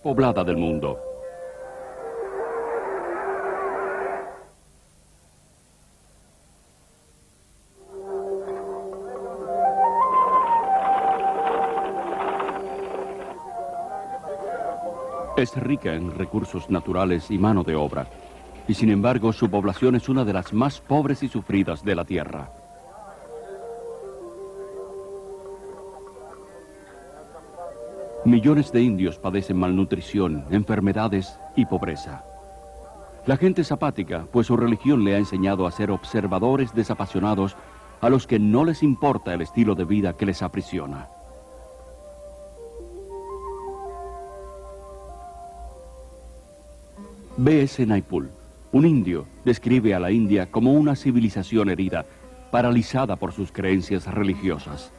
poblada del mundo. Es rica en recursos naturales y mano de obra, y sin embargo su población es una de las más pobres y sufridas de la tierra. Millones de indios padecen malnutrición, enfermedades y pobreza. La gente es apática, pues su religión le ha enseñado a ser observadores desapasionados a los que no les importa el estilo de vida que les aprisiona. B.S. Naipaul, un indio, describe a la India como una civilización herida, paralizada por sus creencias religiosas.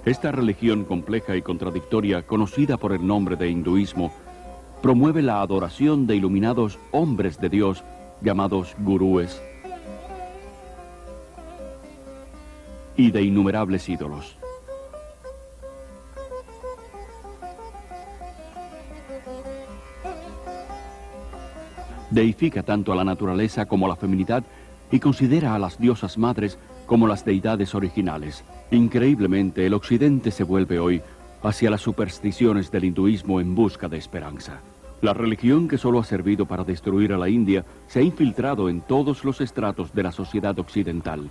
Esta religión compleja y contradictoria, conocida por el nombre de hinduismo, promueve la adoración de iluminados hombres de Dios, llamados gurúes, y de innumerables ídolos. Deifica tanto a la naturaleza como a la feminidad y considera a las diosas madres como las deidades originales. Increíblemente, el occidente se vuelve hoy hacia las supersticiones del hinduismo en busca de esperanza. La religión que solo ha servido para destruir a la India se ha infiltrado en todos los estratos de la sociedad occidental.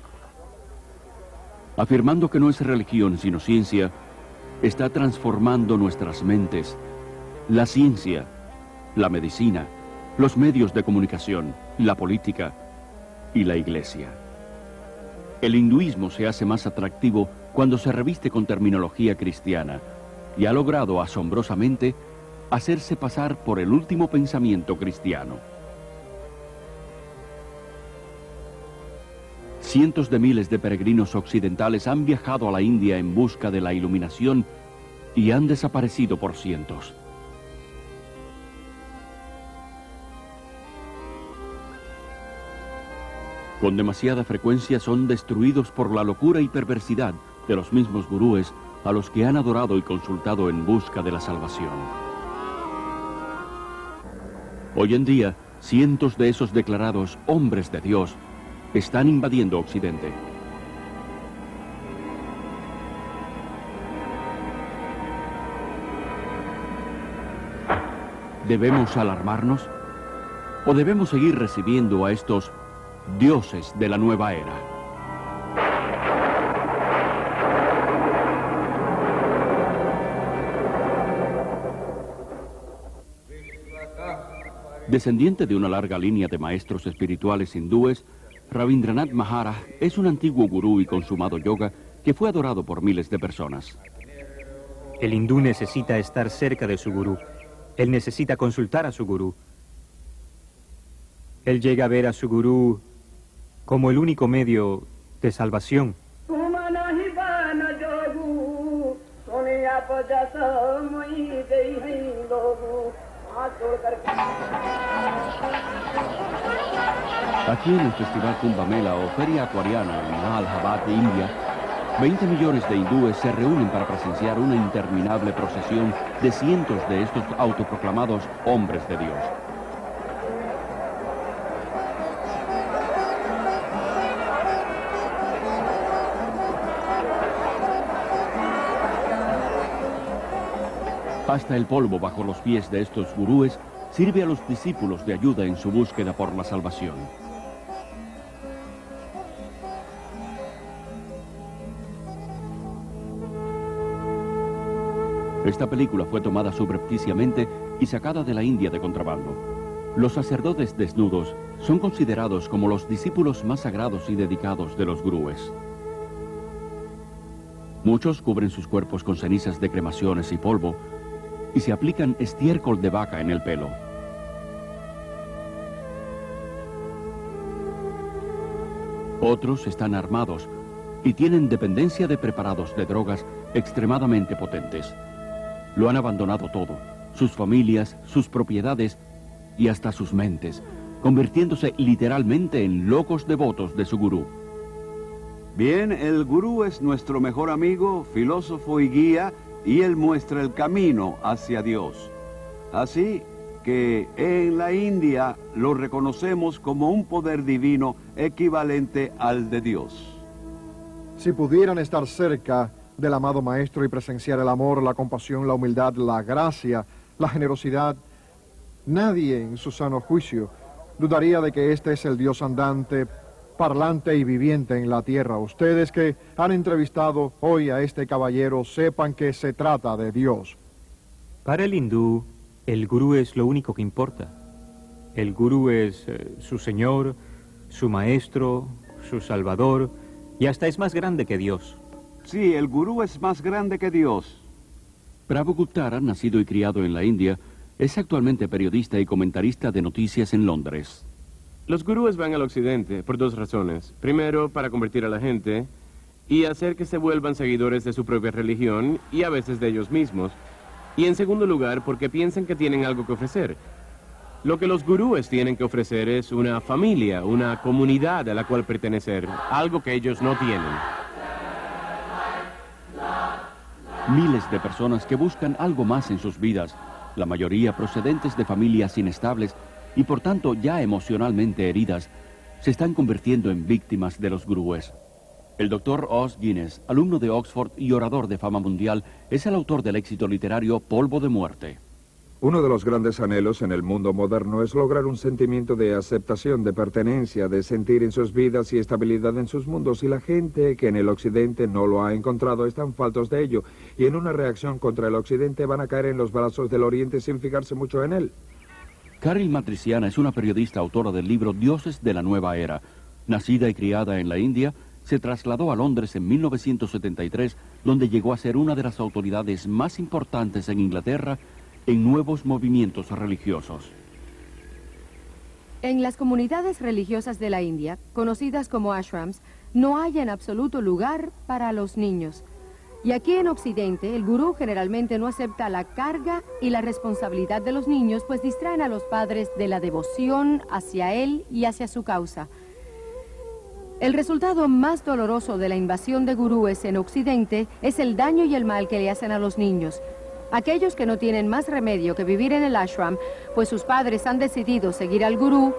Afirmando que no es religión sino ciencia, está transformando nuestras mentes. La ciencia, la medicina, los medios de comunicación, la política y la iglesia. El hinduismo se hace más atractivo cuando se reviste con terminología cristiana y ha logrado asombrosamente hacerse pasar por el último pensamiento cristiano. Cientos de miles de peregrinos occidentales han viajado a la India en busca de la iluminación y han desaparecido por cientos. Con demasiada frecuencia son destruidos por la locura y perversidad de los mismos gurúes a los que han adorado y consultado en busca de la salvación. Hoy en día, cientos de esos declarados hombres de Dios están invadiendo Occidente. ¿Debemos alarmarnos? ¿O debemos seguir recibiendo a estos dioses de la nueva era? Descendiente de una larga línea de maestros espirituales hindúes, Rabindranath Maharaj es un antiguo gurú y consumado yoga que fue adorado por miles de personas. El hindú necesita estar cerca de su gurú. Él necesita consultar a su gurú. Él llega a ver a su gurú como el único medio de salvación. Aquí en el Festival Kumbh Mela o Feria Acuariana en Allahabad, India, 20 millones de hindúes se reúnen para presenciar una interminable procesión de cientos de estos autoproclamados hombres de Dios. Hasta el polvo bajo los pies de estos gurúes sirve a los discípulos de ayuda en su búsqueda por la salvación. Esta película fue tomada subrepticiamente y sacada de la India de contrabando. Los sacerdotes desnudos son considerados como los discípulos más sagrados y dedicados de los gurúes. Muchos cubren sus cuerpos con cenizas de cremaciones y polvo y se aplican estiércol de vaca en el pelo. Otros están armados y tienen dependencia de preparados de drogas extremadamente potentes. Lo han abandonado todo, sus familias, sus propiedades y hasta sus mentes, convirtiéndose literalmente en locos devotos de su gurú. Bien, el gurú es nuestro mejor amigo, filósofo y guía, y Él muestra el camino hacia Dios. Así que en la India lo reconocemos como un poder divino equivalente al de Dios. Si pudieran estar cerca del amado Maestro y presenciar el amor, la compasión, la humildad, la gracia, la generosidad, nadie en su sano juicio dudaría de que este es el Dios andante, parlante y viviente en la tierra. Ustedes que han entrevistado hoy a este caballero sepan que se trata de Dios. Para el hindú, el gurú es lo único que importa. El gurú es su señor, su maestro, su salvador, y hasta es más grande que Dios. Sí, el gurú es más grande que Dios. Prabhu Guptara, nacido y criado en la India, es actualmente periodista y comentarista de noticias en Londres. Los gurúes van al occidente por dos razones. Primero, para convertir a la gente y hacer que se vuelvan seguidores de su propia religión y a veces de ellos mismos. Y en segundo lugar, porque piensan que tienen algo que ofrecer. Lo que los gurúes tienen que ofrecer es una familia, una comunidad a la cual pertenecer, algo que ellos no tienen. Miles de personas que buscan algo más en sus vidas, la mayoría procedentes de familias inestables y por tanto ya emocionalmente heridas, se están convirtiendo en víctimas de los gurúes. El Dr. Os Guinness, alumno de Oxford y orador de fama mundial, es el autor del éxito literario Polvo de Muerte. Uno de los grandes anhelos en el mundo moderno es lograr un sentimiento de aceptación, de pertenencia, de sentir en sus vidas y estabilidad en sus mundos. Y la gente que en el occidente no lo ha encontrado están faltos de ello. Y en una reacción contra el occidente van a caer en los brazos del oriente sin fijarse mucho en él. Caril Matriciana es una periodista autora del libro Dioses de la Nueva Era. Nacida y criada en la India, se trasladó a Londres en 1973, donde llegó a ser una de las autoridades más importantes en Inglaterra en nuevos movimientos religiosos. En las comunidades religiosas de la India, conocidas como ashrams, no hay en absoluto lugar para los niños. Y aquí en Occidente, el gurú generalmente no acepta la carga y la responsabilidad de los niños, pues distraen a los padres de la devoción hacia él y hacia su causa. El resultado más doloroso de la invasión de gurúes en Occidente es el daño y el mal que le hacen a los niños. Aquellos que no tienen más remedio que vivir en el ashram, pues sus padres han decidido seguir al gurú,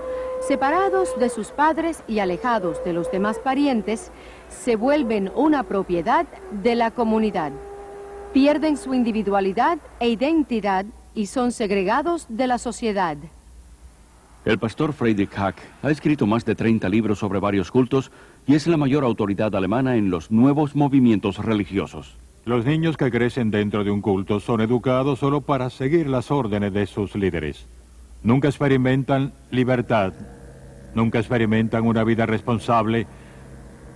separados de sus padres y alejados de los demás parientes, se vuelven una propiedad de la comunidad. Pierden su individualidad e identidad y son segregados de la sociedad. El pastor Friedrich Hack ha escrito más de 30 libros sobre varios cultos y es la mayor autoridad alemana en los nuevos movimientos religiosos. Los niños que crecen dentro de un culto son educados solo para seguir las órdenes de sus líderes. Nunca experimentan libertad, nunca experimentan una vida responsable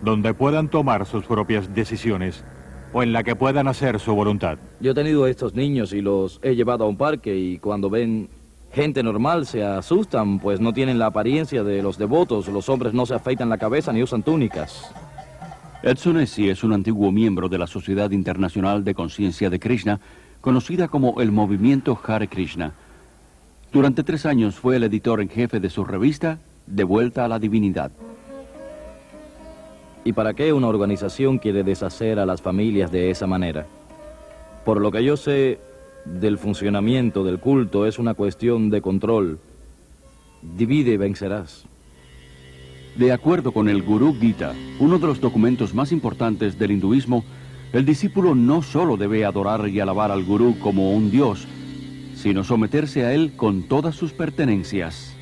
donde puedan tomar sus propias decisiones o en la que puedan hacer su voluntad. Yo he tenido a estos niños y los he llevado a un parque y cuando ven gente normal se asustan, pues no tienen la apariencia de los devotos. Los hombres no se afeitan la cabeza ni usan túnicas. Edson Essi es un antiguo miembro de la Sociedad Internacional de Conciencia de Krishna, conocida como el Movimiento Hare Krishna. Durante 3 años fue el editor en jefe de su revista, De Vuelta a la Divinidad. ¿Y para qué una organización quiere deshacer a las familias de esa manera? Por lo que yo sé del funcionamiento del culto, es una cuestión de control. Divide y vencerás. De acuerdo con el Gurú Gita, uno de los documentos más importantes del hinduismo, el discípulo no solo debe adorar y alabar al gurú como un dios, sino someterse a él con todas sus pertenencias.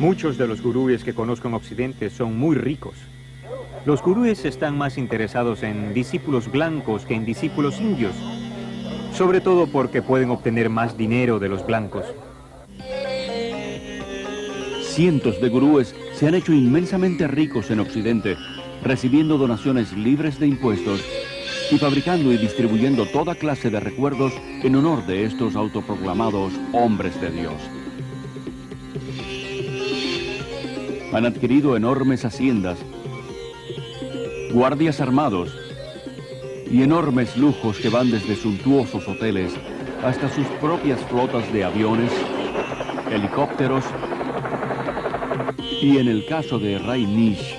Muchos de los gurúes que conozco en Occidente son muy ricos. Los gurúes están más interesados en discípulos blancos que en discípulos indios, sobre todo porque pueden obtener más dinero de los blancos. Cientos de gurúes se han hecho inmensamente ricos en Occidente, recibiendo donaciones libres de impuestos y fabricando y distribuyendo toda clase de recuerdos en honor de estos autoproclamados hombres de Dios. Han adquirido enormes haciendas, guardias armados y enormes lujos que van desde suntuosos hoteles hasta sus propias flotas de aviones, helicópteros y, en el caso de Rajneesh,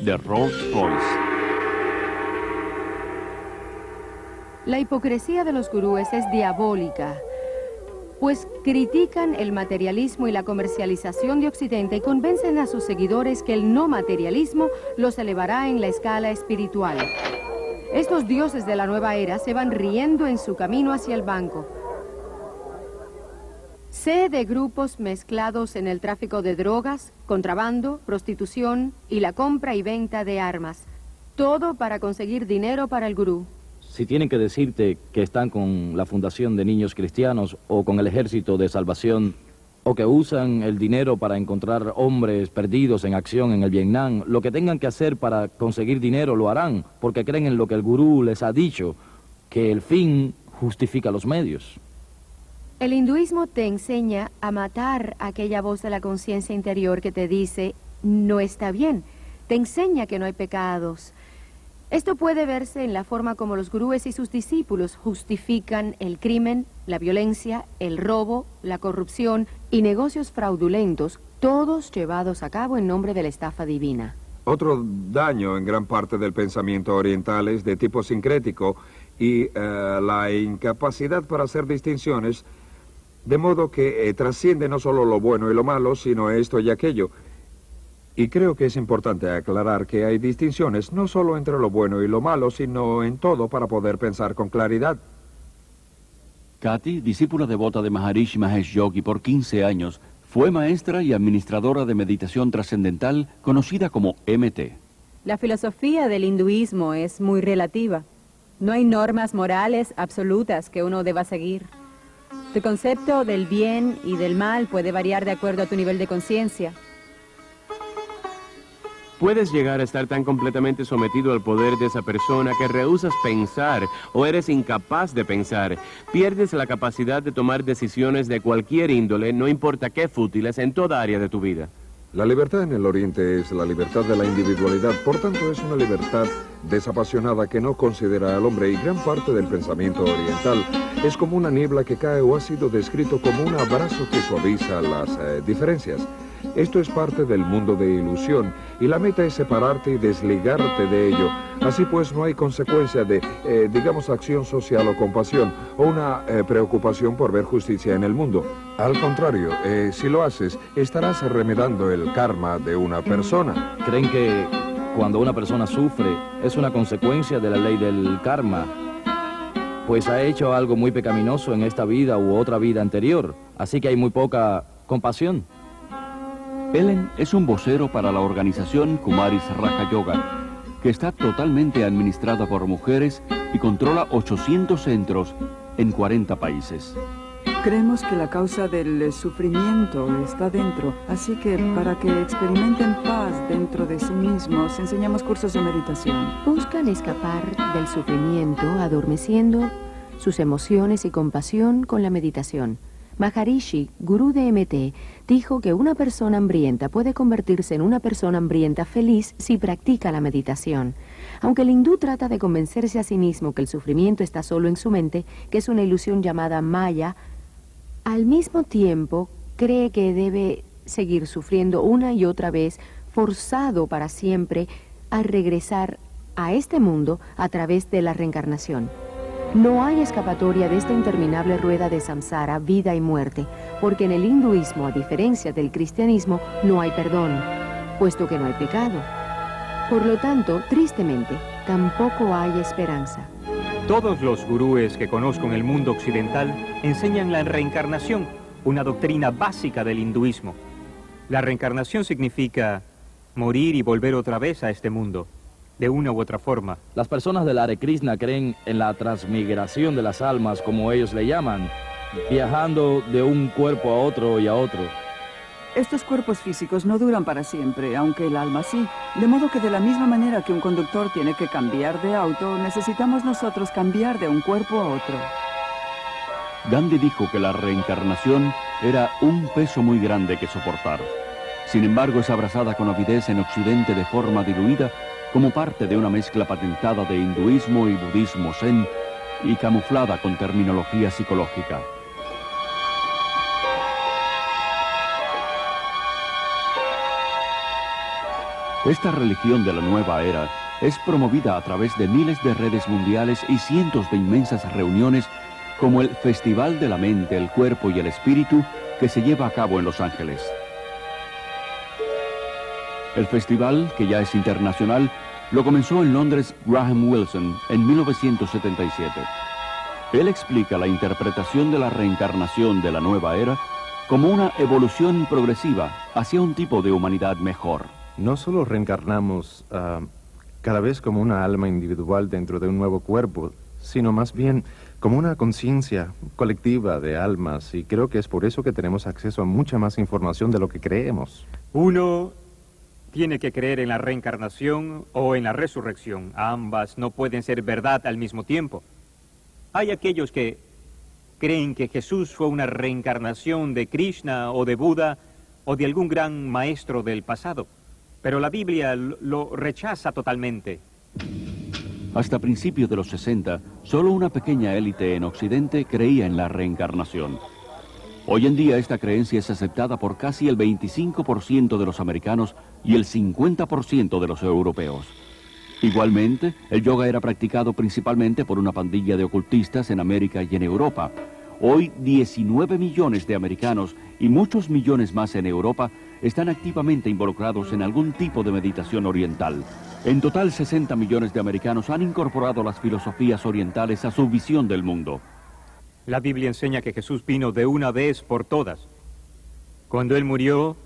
de Rolls Royce. La hipocresía de los gurúes es diabólica, pues critican el materialismo y la comercialización de Occidente y convencen a sus seguidores que el no materialismo los elevará en la escala espiritual. Estos dioses de la nueva era se van riendo en su camino hacia el banco. Sé de grupos mezclados en el tráfico de drogas, contrabando, prostitución y la compra y venta de armas. Todo para conseguir dinero para el gurú. Si tienen que decirte que están con la Fundación de Niños Cristianos o con el Ejército de Salvación, o que usan el dinero para encontrar hombres perdidos en acción en el Vietnam, lo que tengan que hacer para conseguir dinero lo harán, porque creen en lo que el gurú les ha dicho, que el fin justifica los medios. El hinduismo te enseña a matar aquella voz de la conciencia interior que te dice, no está bien. Te enseña que no hay pecados. Esto puede verse en la forma como los gurúes y sus discípulos justifican el crimen, la violencia, el robo, la corrupción y negocios fraudulentos, todos llevados a cabo en nombre de la estafa divina. Otro daño en gran parte del pensamiento oriental es de tipo sincrético y la incapacidad para hacer distinciones, de modo que trasciende no solo lo bueno y lo malo, sino esto y aquello. Y creo que es importante aclarar que hay distinciones no solo entre lo bueno y lo malo, sino en todo para poder pensar con claridad. Kati, discípula devota de Maharishi Mahesh Yogi por 15 años, fue maestra y administradora de meditación trascendental conocida como MT. La filosofía del hinduismo es muy relativa. No hay normas morales absolutas que uno deba seguir. Tu concepto del bien y del mal puede variar de acuerdo a tu nivel de conciencia. Puedes llegar a estar tan completamente sometido al poder de esa persona que rehusas pensar o eres incapaz de pensar. Pierdes la capacidad de tomar decisiones de cualquier índole, no importa qué fútiles, en toda área de tu vida. La libertad en el Oriente es la libertad de la individualidad, por tanto es una libertad desapasionada que no considera al hombre, y gran parte del pensamiento oriental es como una niebla que cae o ha sido descrito como un abrazo que suaviza las diferencias. Esto es parte del mundo de ilusión y la meta es separarte y desligarte de ello. Así pues no hay consecuencia de, digamos, acción social o compasión o una preocupación por ver justicia en el mundo. Al contrario, si lo haces, estarás remedando el karma de una persona. ¿Creen que cuando una persona sufre es una consecuencia de la ley del karma? Pues ha hecho algo muy pecaminoso en esta vida u otra vida anterior, así que hay muy poca compasión. Ellen es un vocero para la organización Kumaris Raja Yoga, que está totalmente administrada por mujeres y controla 800 centros en 40 países. Creemos que la causa del sufrimiento está dentro, así que para que experimenten paz dentro de sí mismos, enseñamos cursos de meditación. Buscan escapar del sufrimiento adormeciendo sus emociones y compasión con la meditación. Maharishi, gurú de MT, dijo que una persona hambrienta puede convertirse en una persona hambrienta feliz si practica la meditación. Aunque el hindú trata de convencerse a sí mismo que el sufrimiento está solo en su mente, que es una ilusión llamada Maya, al mismo tiempo cree que debe seguir sufriendo una y otra vez, forzado para siempre a regresar a este mundo a través de la reencarnación. No hay escapatoria de esta interminable rueda de samsara, vida y muerte, porque en el hinduismo, a diferencia del cristianismo, no hay perdón, puesto que no hay pecado. Por lo tanto, tristemente, tampoco hay esperanza. Todos los gurúes que conozco en el mundo occidental enseñan la reencarnación, una doctrina básica del hinduismo. La reencarnación significa morir y volver otra vez a este mundo, de una u otra forma. Las personas del Hare Krishna creen en la transmigración de las almas, como ellos le llaman, viajando de un cuerpo a otro y a otro. Estos cuerpos físicos no duran para siempre, aunque el alma sí. De modo que de la misma manera que un conductor tiene que cambiar de auto, necesitamos nosotros cambiar de un cuerpo a otro. Gandhi dijo que la reencarnación era un peso muy grande que soportar. Sin embargo, es abrazada con avidez en Occidente de forma diluida, como parte de una mezcla patentada de hinduismo y budismo zen y camuflada con terminología psicológica. Esta religión de la nueva era es promovida a través de miles de redes mundiales y cientos de inmensas reuniones como el Festival de la Mente, el Cuerpo y el Espíritu que se lleva a cabo en Los Ángeles. El festival, que ya es internacional, lo comenzó en Londres Graham Wilson en 1977. Él explica la interpretación de la reencarnación de la nueva era como una evolución progresiva hacia un tipo de humanidad mejor. No solo reencarnamos cada vez como una alma individual dentro de un nuevo cuerpo, sino más bien como una conciencia colectiva de almas, y creo que es por eso que tenemos acceso a mucha más información de lo que creemos. Uno tiene que creer en la reencarnación o en la resurrección. Ambas no pueden ser verdad al mismo tiempo. Hay aquellos que creen que Jesús fue una reencarnación de Krishna o de Buda o de algún gran maestro del pasado, pero la Biblia lo rechaza totalmente. Hasta principios de los 60, solo una pequeña élite en Occidente creía en la reencarnación. Hoy en día esta creencia es aceptada por casi el 25% de los americanos y el 50% de los europeos. Igualmente, el yoga era practicado principalmente por una pandilla de ocultistas en América y en Europa. Hoy 19 millones de americanos y muchos millones más en Europa están activamente involucrados en algún tipo de meditación oriental. En total, 60 millones de americanos han incorporado las filosofías orientales a su visión del mundo. La Biblia enseña que Jesús vino de una vez por todas. Cuando Él murió,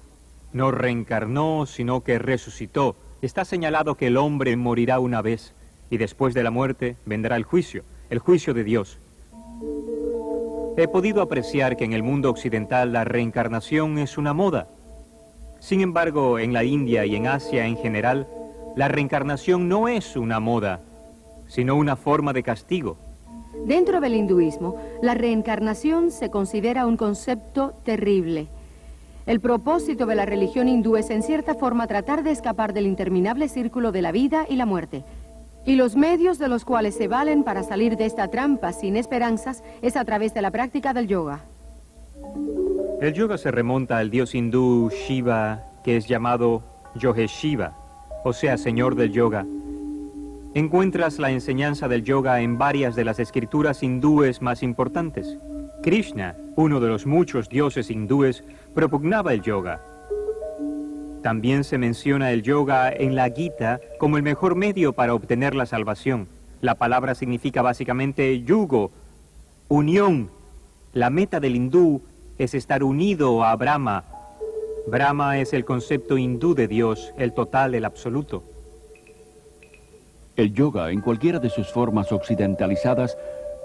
no reencarnó, sino que resucitó. Está señalado que el hombre morirá una vez, y después de la muerte vendrá el juicio de Dios. He podido apreciar que en el mundo occidental la reencarnación es una moda. Sin embargo, en la India y en Asia en general, la reencarnación no es una moda, sino una forma de castigo. Dentro del hinduismo, la reencarnación se considera un concepto terrible. El propósito de la religión hindú es en cierta forma tratar de escapar del interminable círculo de la vida y la muerte. Y los medios de los cuales se valen para salir de esta trampa sin esperanzas es a través de la práctica del yoga. El yoga se remonta al dios hindú Shiva, que es llamado Yogeshiva, o sea, señor del yoga. Encuentras la enseñanza del yoga en varias de las escrituras hindúes más importantes. Krishna, uno de los muchos dioses hindúes, propugnaba el yoga. También se menciona el yoga en la Gita como el mejor medio para obtener la salvación. La palabra significa básicamente yugo, unión. La meta del hindú es estar unido a Brahma. Brahma es el concepto hindú de Dios, el total, el absoluto. El yoga, en cualquiera de sus formas occidentalizadas,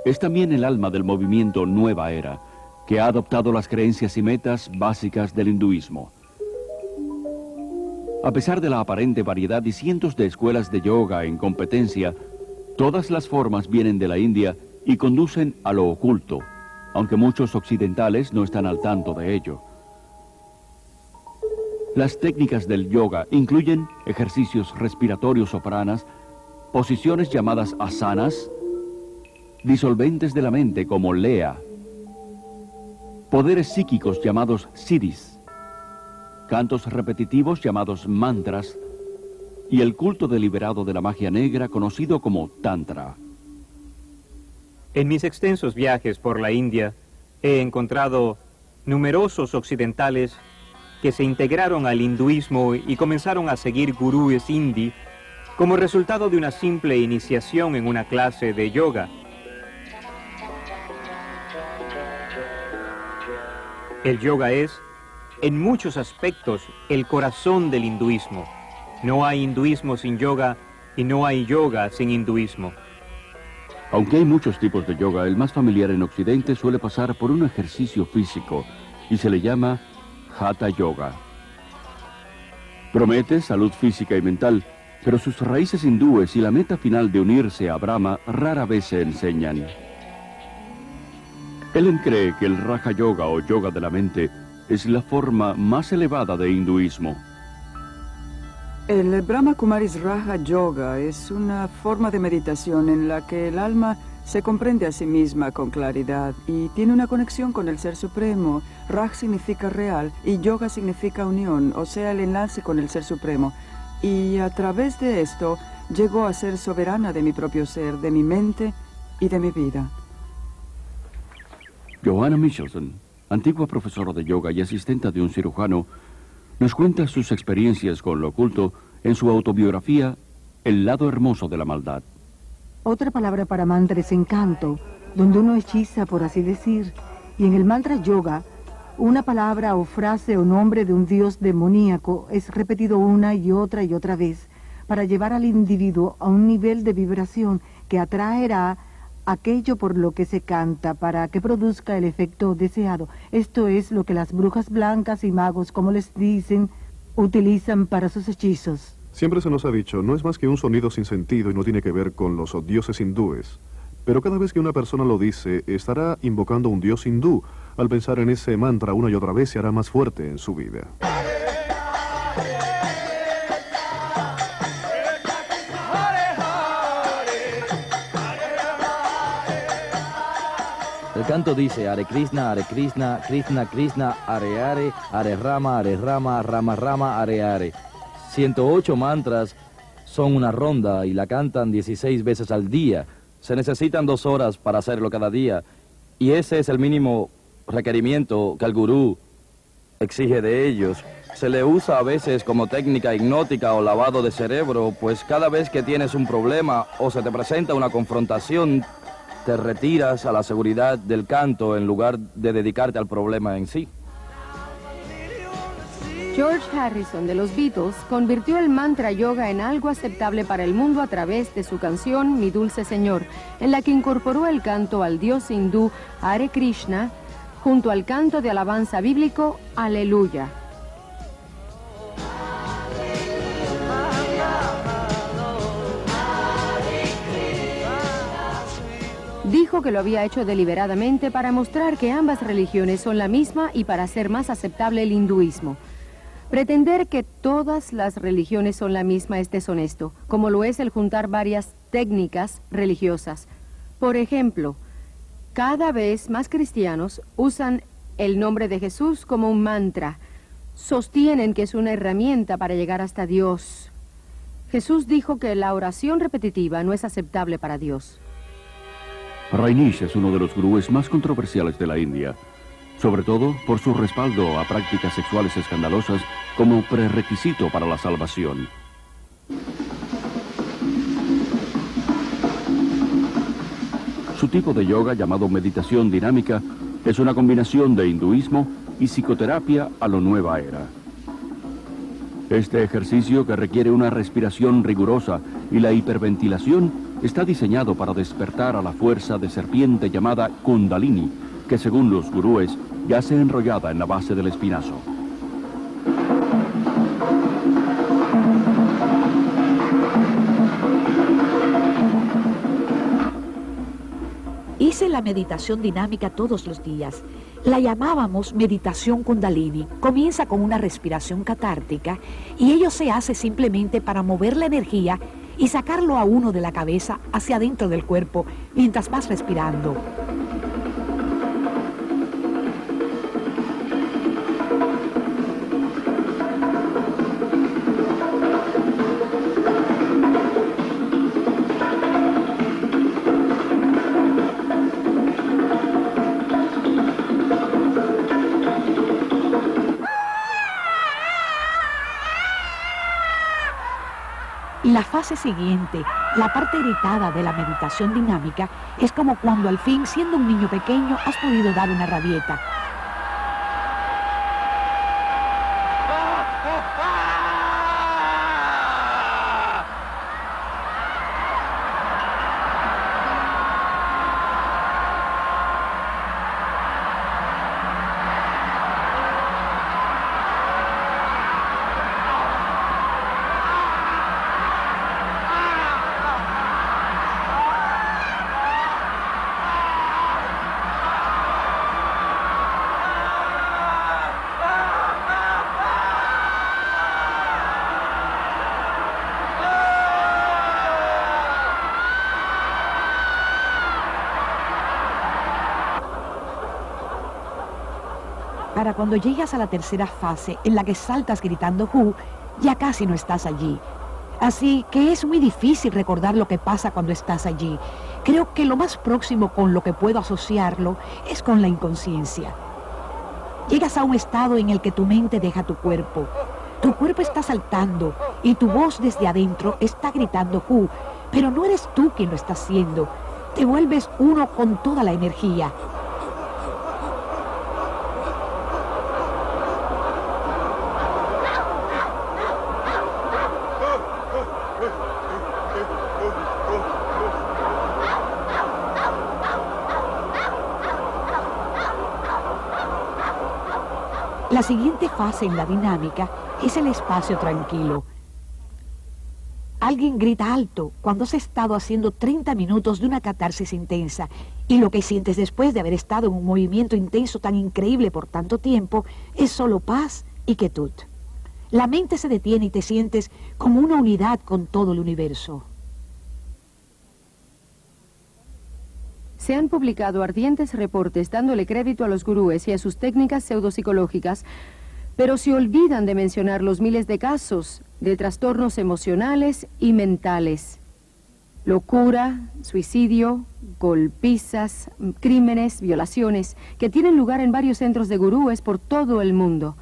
es también el alma del movimiento Nueva Era, que ha adoptado las creencias y metas básicas del hinduismo. A pesar de la aparente variedad y cientos de escuelas de yoga en competencia, todas las formas vienen de la India y conducen a lo oculto, aunque muchos occidentales no están al tanto de ello. Las técnicas del yoga incluyen ejercicios respiratorios o pranas, posiciones llamadas asanas, disolventes de la mente como lea, poderes psíquicos llamados siddhis, cantos repetitivos llamados mantras y el culto deliberado de la magia negra conocido como tantra. En mis extensos viajes por la India he encontrado numerosos occidentales que se integraron al hinduismo y comenzaron a seguir gurúes hindi como resultado de una simple iniciación en una clase de yoga. El yoga es, en muchos aspectos, el corazón del hinduismo. No hay hinduismo sin yoga y no hay yoga sin hinduismo. Aunque hay muchos tipos de yoga, el más familiar en Occidente suele pasar por un ejercicio físico y se le llama Hatha Yoga. Promete salud física y mental, pero sus raíces hindúes y la meta final de unirse a Brahma rara vez se enseñan. Ellen cree que el Raja Yoga o yoga de la mente es la forma más elevada de hinduismo. El Brahma Kumaris Raja Yoga es una forma de meditación en la que el alma se comprende a sí misma con claridad y tiene una conexión con el Ser Supremo. Raj significa real y Yoga significa unión, o sea, el enlace con el Ser Supremo. Y a través de esto, llego a ser soberana de mi propio ser, de mi mente y de mi vida. Joanna Michelson, antigua profesora de yoga y asistente de un cirujano, nos cuenta sus experiencias con lo oculto en su autobiografía El lado hermoso de la maldad. Otra palabra para mantra es encanto, donde uno hechiza, por así decir. Y en el mantra yoga, una palabra o frase o nombre de un dios demoníaco es repetido una y otra vez para llevar al individuo a un nivel de vibración que atraerá aquello por lo que se canta para que produzca el efecto deseado. Esto es lo que las brujas blancas y magos, como les dicen, utilizan para sus hechizos. Siempre se nos ha dicho, no es más que un sonido sin sentido y no tiene que ver con los dioses hindúes. Pero cada vez que una persona lo dice, estará invocando un dios hindú. Al pensar en ese mantra una y otra vez, se hará más fuerte en su vida. El canto dice, Hare Krishna, Krishna Krishna, Hare Rama, Rama Rama, Hare. 108 mantras son una ronda y la cantan 16 veces al día. Se necesitan 2 horas para hacerlo cada día. Y ese es el mínimo requerimiento que el gurú exige de ellos. Se le usa a veces como técnica hipnótica o lavado de cerebro, pues cada vez que tienes un problema o se te presenta una confrontación, te retiras a la seguridad del canto en lugar de dedicarte al problema en sí. George Harrison de los Beatles convirtió el mantra yoga en algo aceptable para el mundo a través de su canción Mi Dulce Señor, en la que incorporó el canto al dios hindú Hare Krishna junto al canto de alabanza bíblico Aleluya. Dijo que lo había hecho deliberadamente para mostrar que ambas religiones son la misma y para hacer más aceptable el hinduismo. Pretender que todas las religiones son la misma es deshonesto, como lo es el juntar varias técnicas religiosas. Por ejemplo, cada vez más cristianos usan el nombre de Jesús como un mantra. Sostienen que es una herramienta para llegar hasta Dios. Jesús dijo que la oración repetitiva no es aceptable para Dios. Rajneesh es uno de los gurúes más controversiales de la India, sobre todo por su respaldo a prácticas sexuales escandalosas como prerequisito para la salvación. Su tipo de yoga, llamado meditación dinámica, es una combinación de hinduismo y psicoterapia a lo nueva era. Este ejercicio, que requiere una respiración rigurosa y la hiperventilación, está diseñado para despertar a la fuerza de serpiente llamada Kundalini, que según los gurúes yace enrollada en la base del espinazo. Hice la meditación dinámica todos los días. La llamábamos meditación Kundalini. Comienza con una respiración catártica y ello se hace simplemente para mover la energía y sacarlo a uno de la cabeza hacia adentro del cuerpo mientras vas respirando. La fase siguiente, la parte irritada de la meditación dinámica, es como cuando al fin, siendo un niño pequeño, has podido dar una rabieta. Para cuando llegas a la tercera fase, en la que saltas gritando Hu, Ya casi no estás allí. Así que es muy difícil recordar lo que pasa cuando estás allí. Creo que lo más próximo con lo que puedo asociarlo es con la inconsciencia. Llegas a un estado en el que tu mente deja tu cuerpo. Tu cuerpo está saltando y tu voz desde adentro está gritando "Q", pero no eres tú quien lo está haciendo. Te vuelves uno con toda la energía. La siguiente fase en la dinámica es el espacio tranquilo. Alguien grita alto cuando has estado haciendo 30 minutos de una catarsis intensa y lo que sientes después de haber estado en un movimiento intenso tan increíble por tanto tiempo es solo paz y quietud. La mente se detiene y te sientes como una unidad con todo el universo. Se han publicado ardientes reportes dándole crédito a los gurúes y a sus técnicas pseudopsicológicas, pero se olvidan de mencionar los miles de casos de trastornos emocionales y mentales. Locura, suicidio, golpizas, crímenes, violaciones, que tienen lugar en varios centros de gurúes por todo el mundo.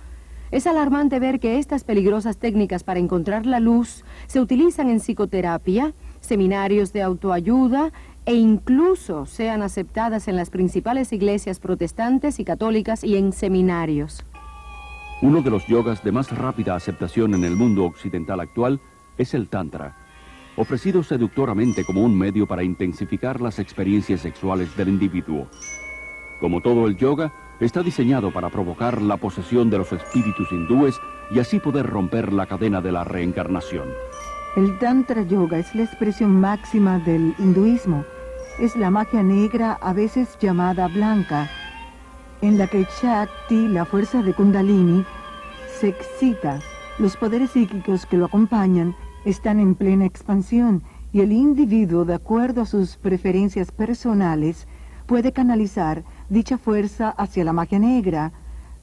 Es alarmante ver que estas peligrosas técnicas para encontrar la luz se utilizan en psicoterapia, seminarios de autoayuda e incluso sean aceptadas en las principales iglesias protestantes y católicas y en seminarios. Uno de los yogas de más rápida aceptación en el mundo occidental actual es el Tantra, ofrecido seductoramente como un medio para intensificar las experiencias sexuales del individuo. Como todo el yoga, está diseñado para provocar la posesión de los espíritus hindúes y así poder romper la cadena de la reencarnación. El Tantra Yoga es la expresión máxima del hinduismo. Es la magia negra, a veces llamada blanca, en la que Shakti, la fuerza de Kundalini, se excita. Los poderes psíquicos que lo acompañan están en plena expansión y el individuo, de acuerdo a sus preferencias personales, puede canalizar dicha fuerza hacia la magia negra,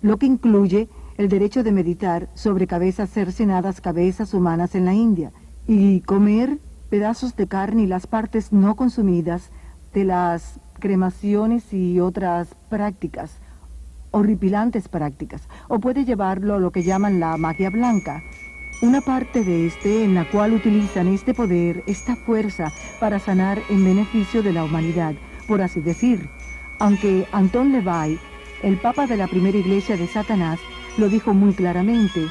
lo que incluye el derecho de meditar sobre cabezas cercenadas, cabezas humanas en la India, y comer pedazos de carne y las partes no consumidas de las cremaciones y otras prácticas, horripilantes prácticas, o puede llevarlo a lo que llaman la magia blanca, una parte de en la cual utilizan este poder, esta fuerza, para sanar en beneficio de la humanidad, por así decir. Aunque Anton LaVey, el papa de la primera iglesia de Satanás, lo dijo muy claramente.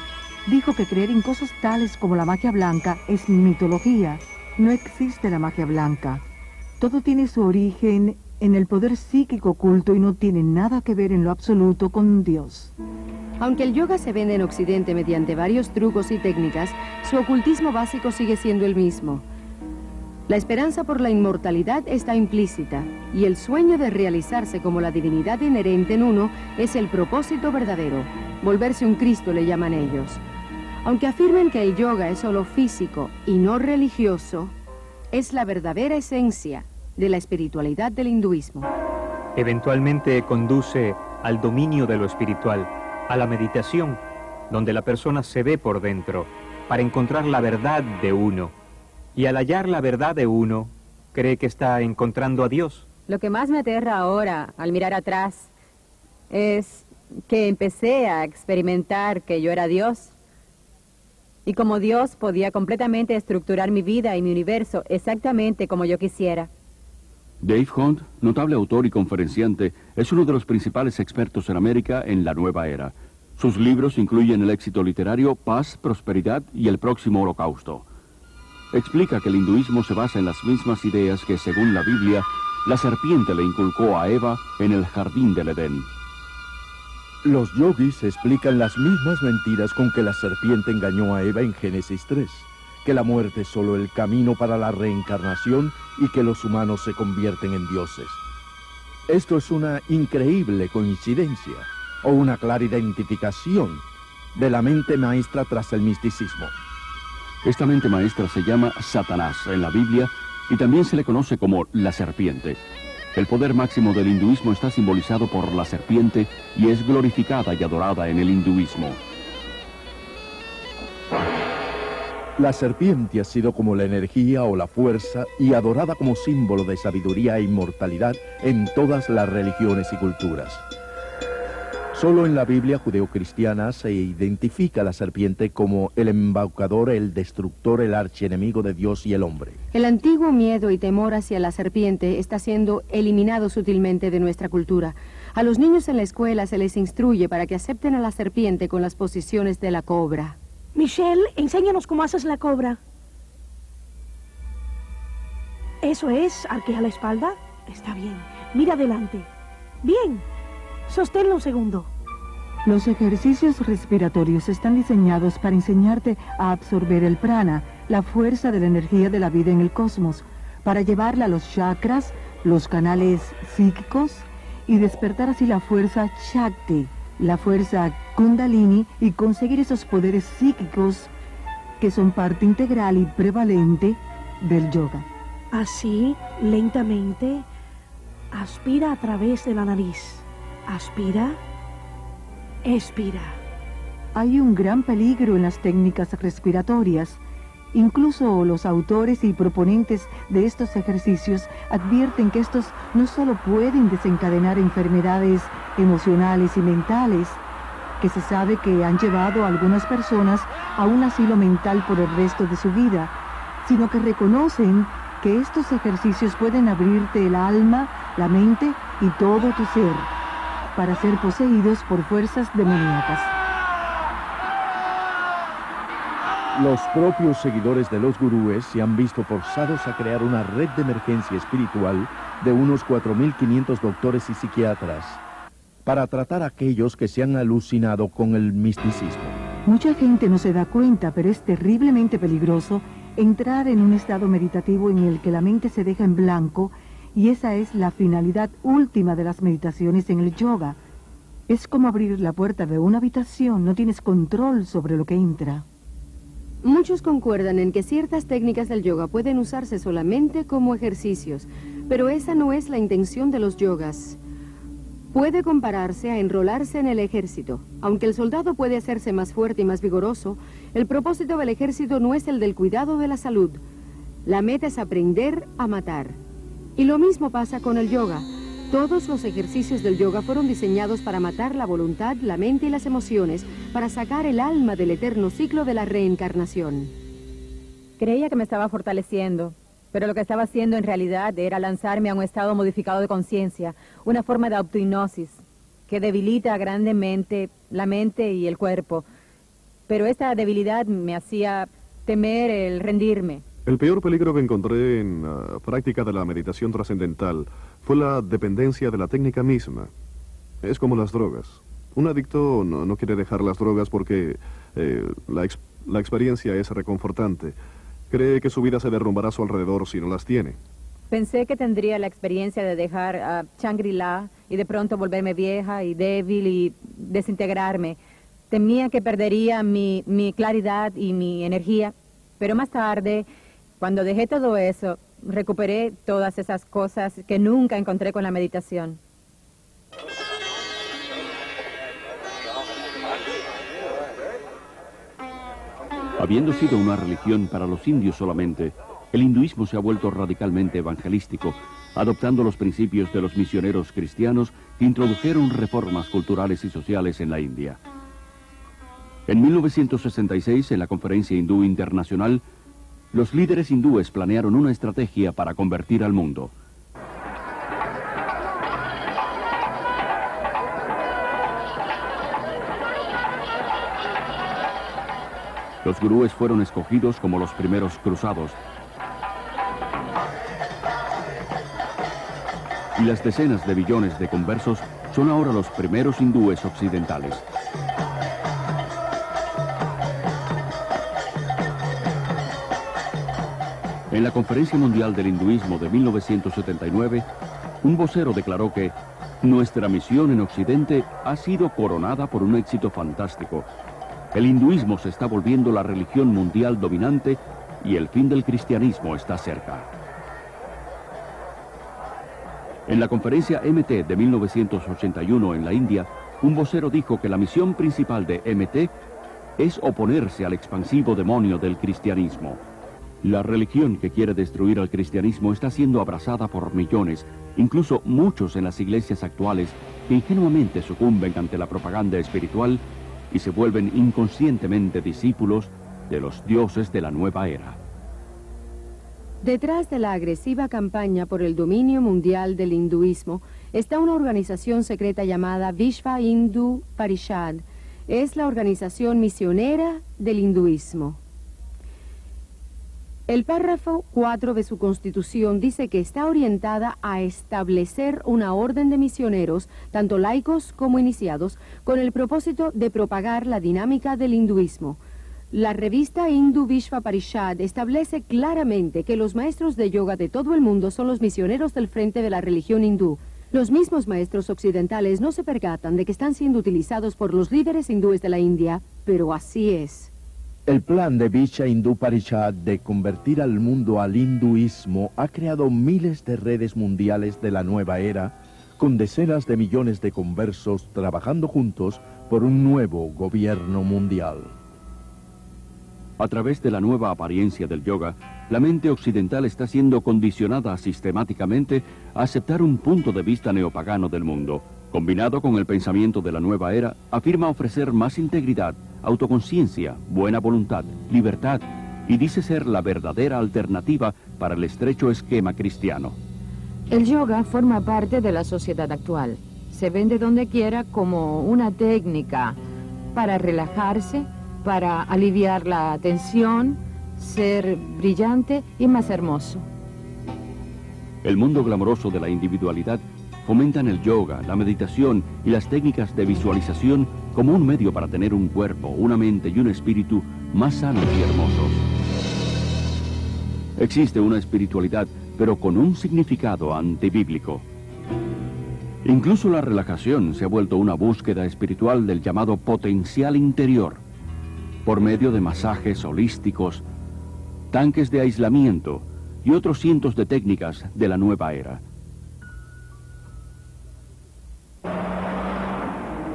Dijo que creer en cosas tales como la magia blanca es mitología. No existe la magia blanca. Todo tiene su origen en el poder psíquico oculto y no tiene nada que ver en lo absoluto con Dios. Aunque el yoga se vende en Occidente mediante varios trucos y técnicas, su ocultismo básico sigue siendo el mismo. La esperanza por la inmortalidad está implícita, y el sueño de realizarse como la divinidad inherente en uno es el propósito verdadero. Volverse un Cristo le llaman ellos. Aunque afirmen que el yoga es solo físico y no religioso, es la verdadera esencia de la espiritualidad del hinduismo. Eventualmente conduce al dominio de lo espiritual, a la meditación, donde la persona se ve por dentro, para encontrar la verdad de uno. Y al hallar la verdad de uno, cree que está encontrando a Dios. Lo que más me aterra ahora, al mirar atrás, es que empecé a experimentar que yo era Dios. Y como Dios podía completamente estructurar mi vida y mi universo exactamente como yo quisiera. Dave Hunt, notable autor y conferenciante, es uno de los principales expertos en América en la nueva era. Sus libros incluyen el éxito literario Paz, Prosperidad y El Próximo Holocausto. Explica que el hinduismo se basa en las mismas ideas que, según la Biblia, la serpiente le inculcó a Eva en el jardín del Edén. Los yogis explican las mismas mentiras con que la serpiente engañó a Eva en Génesis 3, que la muerte es solo el camino para la reencarnación y que los humanos se convierten en dioses. Esto es una increíble coincidencia, o una clara identificación de la mente maestra tras el misticismo. Esta mente maestra se llama Satanás en la Biblia y también se le conoce como la serpiente. El poder máximo del hinduismo está simbolizado por la serpiente y es glorificada y adorada en el hinduismo. La serpiente ha sido como la energía o la fuerza y adorada como símbolo de sabiduría e inmortalidad en todas las religiones y culturas. Solo en la Biblia judeocristiana se identifica a la serpiente como el embaucador, el destructor, el archienemigo de Dios y el hombre. El antiguo miedo y temor hacia la serpiente está siendo eliminado sutilmente de nuestra cultura. A los niños en la escuela se les instruye para que acepten a la serpiente con las posiciones de la cobra. Michelle, enséñanos cómo haces la cobra. Eso es, arquea la espalda. Está bien. Mira adelante. Bien. Sosténlo un segundo. Los ejercicios respiratorios están diseñados para enseñarte a absorber el prana, la fuerza de la energía de la vida en el cosmos, para llevarla a los chakras, los canales psíquicos, y despertar así la fuerza Shakti, la fuerza Kundalini, y conseguir esos poderes psíquicos que son parte integral y prevalente del yoga. Así, lentamente, aspira a través de la nariz. Aspira, expira. Hay un gran peligro en las técnicas respiratorias. Incluso los autores y proponentes de estos ejercicios advierten que estos no solo pueden desencadenar enfermedades emocionales y mentales, que se sabe que han llevado a algunas personas a un asilo mental por el resto de su vida, sino que reconocen que estos ejercicios pueden abrirte el alma, la mente y todo tu ser, para ser poseídos por fuerzas demoníacas. Los propios seguidores de los gurúes se han visto forzados a crear una red de emergencia espiritual de unos 4.500 doctores y psiquiatras para tratar a aquellos que se han alucinado con el misticismo. Mucha gente no se da cuenta, pero es terriblemente peligroso entrar en un estado meditativo en el que la mente se deja en blanco, y esa es la finalidad última de las meditaciones en el yoga. Es como abrir la puerta de una habitación, no tienes control sobre lo que entra. Muchos concuerdan en que ciertas técnicas del yoga pueden usarse solamente como ejercicios, pero esa no es la intención de los yogas. Puede compararse a enrolarse en el ejército. Aunque el soldado puede hacerse más fuerte y más vigoroso, el propósito del ejército no es el del cuidado de la salud. La meta es aprender a matar. Y lo mismo pasa con el yoga. Todos los ejercicios del yoga fueron diseñados para matar la voluntad, la mente y las emociones, para sacar el alma del eterno ciclo de la reencarnación. Creía que me estaba fortaleciendo, pero lo que estaba haciendo en realidad era lanzarme a un estado modificado de conciencia, una forma de autohipnosis que debilita grandemente la mente y el cuerpo. Pero esta debilidad me hacía temer el rendirme. El peor peligro que encontré en la práctica de la meditación trascendental fue la dependencia de la técnica misma. Es como las drogas. Un adicto no quiere dejar las drogas porque la experiencia es reconfortante. Cree que su vida se derrumbará a su alrededor si no las tiene. Pensé que tendría la experiencia de dejar Shangri-La y de pronto volverme vieja y débil y desintegrarme. Temía que perdería mi claridad y mi energía, pero más tarde, cuando dejé todo eso, recuperé todas esas cosas que nunca encontré con la meditación. Habiendo sido una religión para los indios solamente, el hinduismo se ha vuelto radicalmente evangelístico, adoptando los principios de los misioneros cristianos que introdujeron reformas culturales y sociales en la India. En 1966, en la Conferencia Hindú Internacional, los líderes hindúes planearon una estrategia para convertir al mundo. Los gurúes fueron escogidos como los primeros cruzados. Y las decenas de billones de conversos son ahora los primeros hindúes occidentales. En la Conferencia Mundial del Hinduismo de 1979, un vocero declaró que nuestra misión en Occidente ha sido coronada por un éxito fantástico. El hinduismo se está volviendo la religión mundial dominante y el fin del cristianismo está cerca. En la conferencia MT de 1981 en la India, un vocero dijo que la misión principal de MT es oponerse al expansivo demonio del cristianismo. La religión que quiere destruir al cristianismo está siendo abrazada por millones, incluso muchos en las iglesias actuales, que ingenuamente sucumben ante la propaganda espiritual y se vuelven inconscientemente discípulos de los dioses de la nueva era. Detrás de la agresiva campaña por el dominio mundial del hinduismo está una organización secreta llamada Vishva Hindu Parishad. Es la organización misionera del hinduismo. El párrafo 4 de su constitución dice que está orientada a establecer una orden de misioneros, tanto laicos como iniciados, con el propósito de propagar la dinámica del hinduismo. La revista Hindu Vishva Parishad establece claramente que los maestros de yoga de todo el mundo son los misioneros del frente de la religión hindú. Los mismos maestros occidentales no se percatan de que están siendo utilizados por los líderes hindúes de la India, pero así es. El plan de Vishva Hindu Parishad de convertir al mundo al hinduismo ha creado miles de redes mundiales de la nueva era, con decenas de millones de conversos trabajando juntos por un nuevo gobierno mundial. A través de la nueva apariencia del yoga, la mente occidental está siendo condicionada sistemáticamente a aceptar un punto de vista neopagano del mundo. Combinado con el pensamiento de la nueva era, afirma ofrecer más integridad, autoconciencia, buena voluntad, libertad, y dice ser la verdadera alternativa para el estrecho esquema cristiano. El yoga forma parte de la sociedad actual. Se vende donde quiera como una técnica para relajarse, para aliviar la tensión, ser brillante y más hermoso. El mundo glamoroso de la individualidad fomentan el yoga, la meditación y las técnicas de visualización como un medio para tener un cuerpo, una mente y un espíritu más sanos y hermosos. Existe una espiritualidad, pero con un significado antibíblico. Incluso la relajación se ha vuelto una búsqueda espiritual del llamado potencial interior, por medio de masajes holísticos, tanques de aislamiento y otros cientos de técnicas de la nueva era.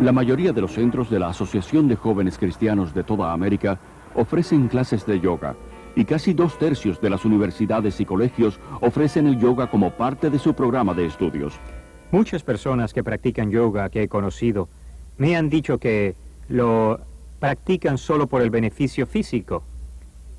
La mayoría de los centros de la Asociación de Jóvenes Cristianos de toda América ofrecen clases de yoga, y casi 2/3 de las universidades y colegios ofrecen el yoga como parte de su programa de estudios. Muchas personas que practican yoga que he conocido me han dicho que lo practican solo por el beneficio físico.